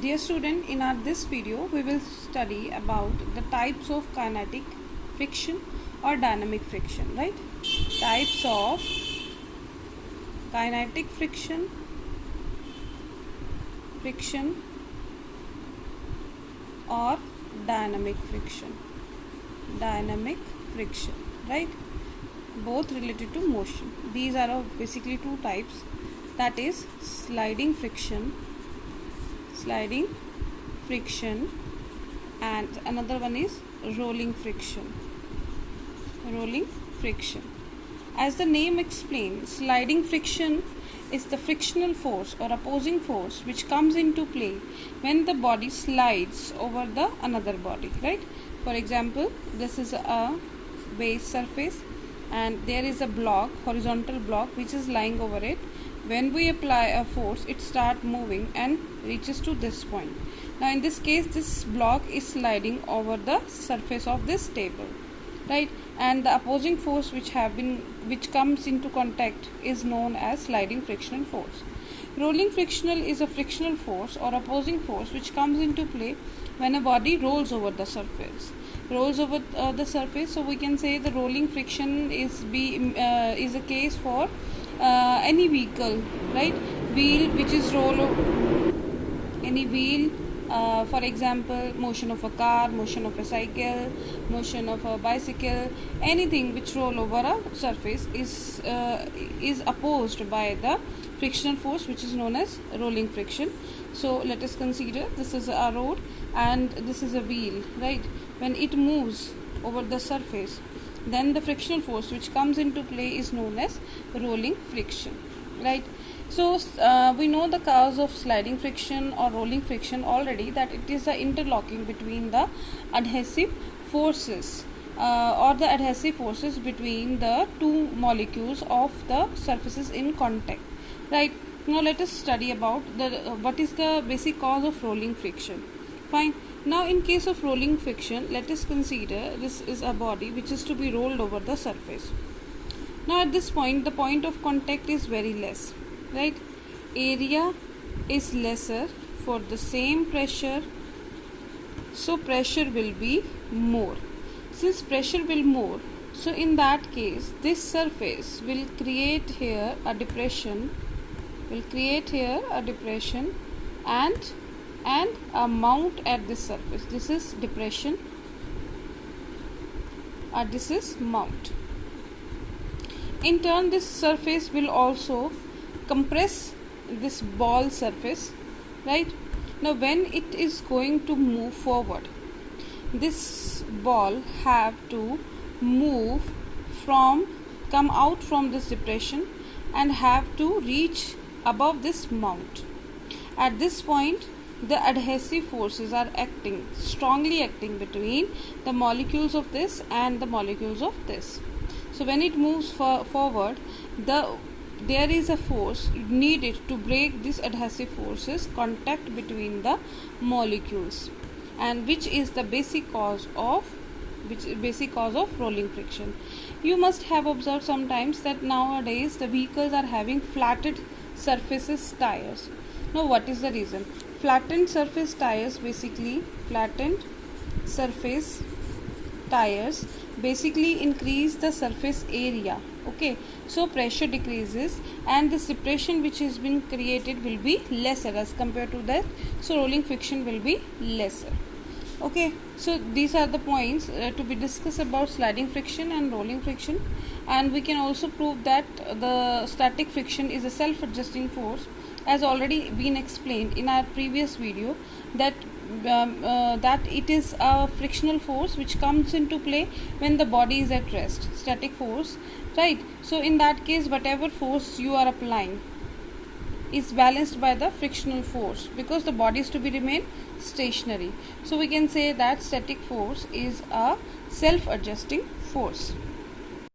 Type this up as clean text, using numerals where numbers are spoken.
Dear student, in our this video we will study about the types of kinetic friction or dynamic friction, right? Types of kinetic friction or dynamic friction. Dynamic friction, right? Both related to motion. These are basically two types, that is sliding friction and another one is rolling friction. As the name explains, sliding friction is the frictional force or opposing force which comes into play when the body slides over the another body, right? For example, this is a base surface and there is a block, horizontal block, which is lying over it. When we apply a force, it starts moving and reaches to this point. Now in this case, this block is sliding over the surface of this table, right? And the opposing force which comes into contact is known as sliding frictional force. Rolling frictional is a frictional force or opposing force which comes into play when a body rolls over the surface. So we can say the rolling friction is a case for any vehicle, right? Wheel which is any wheel, for example, motion of a car, motion of a cycle, motion of a bicycle, anything which roll over a surface is opposed by the frictional force which is known as rolling friction. So let us consider this is a road and this is a wheel, right? When it moves over the surface, then the frictional force which comes into play is known as rolling friction, right? So we know the cause of sliding friction or rolling friction already, that it is the interlocking between the adhesive forces between the two molecules of the surfaces in contact, right? Now let us study about what is the basic cause of rolling friction. Fine. Now in case of rolling friction, let us consider this is a body which is to be rolled over the surface. Now at this point, the point of contact is very less, right? Area is lesser for the same pressure, so pressure will be more. Since pressure will more, so in that case this surface will create here a depression, and a mount at this surface. This is depression, this is mount. In turn, this surface will also compress this ball surface, right? Now when it is going to move forward, this ball have to come out from this depression and have to reach above this mount. At this point, the adhesive forces are strongly acting between the molecules of this and the molecules of this. So when it moves forward, there is a force needed to break this adhesive forces contact between the molecules, and which is the basic cause of rolling friction. You must have observed sometimes that nowadays the vehicles are having flattened surfaces tires. Now what is the reason? Flattened surface tires basically increase the surface area, okay? So pressure decreases and this depression which has been created will be lesser as compared to that, so rolling friction will be lesser, okay? So these are the points to be discussed about sliding friction and rolling friction. And we can also prove that the static friction is a self-adjusting force, as already been explained in our previous video, that it is a frictional force which comes into play when the body is at rest, static force, right? So in that case, whatever force you are applying is balanced by the frictional force, because the body is to be remain stationary. So we can say that static force is a self-adjusting force.